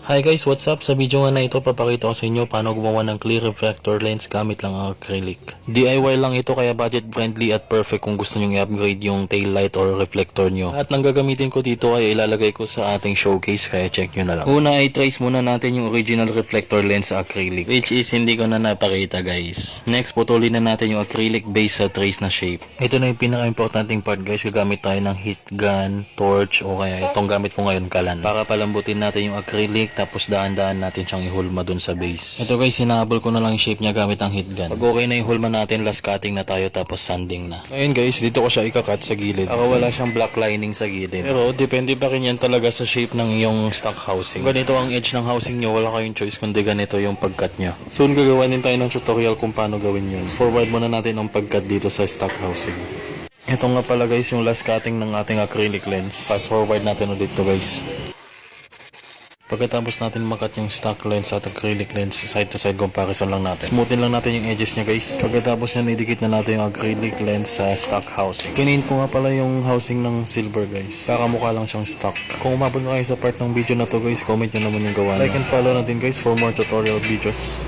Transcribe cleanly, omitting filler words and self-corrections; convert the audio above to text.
Hi guys, what's up? Sa video nga na ito, papakita ko sa inyo paano gumawa ng clear reflector lens gamit lang ang acrylic. DIY lang ito kaya budget friendly at perfect kung gusto nyo i-upgrade yung tail light or reflector nyo. At nang gagamitin ko dito ay ilalagay ko sa ating showcase kaya check nyo na lang. Una ay trace muna natin yung original reflector lens sa acrylic, which is hindi ko na napakita guys. Next, putulin na natin yung acrylic base sa trace na shape. Ito na yung pinaka-importanting part guys, gagamit tayo ng heat gun, torch o kaya itong gamit ko ngayon kalan. Para palambutin natin yung acrylic tapos daan-daan natin siyang ihulma dun sa base. Ito guys, hinabol ko na lang yung shape niya gamit ang heat gun. Pag okay na yung hulma natin, last cutting na tayo tapos sanding na. Ngayon guys, dito ko siya ikakat sa gilid. Ako wala siyang black lining sa gilid. Pero depende pa rin yan talaga sa shape ng iyong stock housing. Kung ganito ang edge ng housing nyo, wala kayong choice kundi ganito yung pagkat nyo. Soon gagawa din tayo ng tutorial kung paano gawin yun. Forward muna natin ang pagkat dito sa stock housing. Ito nga pala guys yung last cutting ng ating acrylic lens. Fast forward natin ulit to guys. Pagkatapos natin makat yung stock lens at acrylic lens, side to side comparison lang natin. Smoothin lang natin yung edges niya guys. Pagkatapos yan, idikit na natin yung acrylic lens sa stock housing. Kinain ko nga pala yung housing ng silver guys. Kakamukha lang siyang stock. Kung umabot na kayo sa part ng video na to guys, comment nyo naman yung gawa nyo. Like and follow natin guys for more tutorial videos.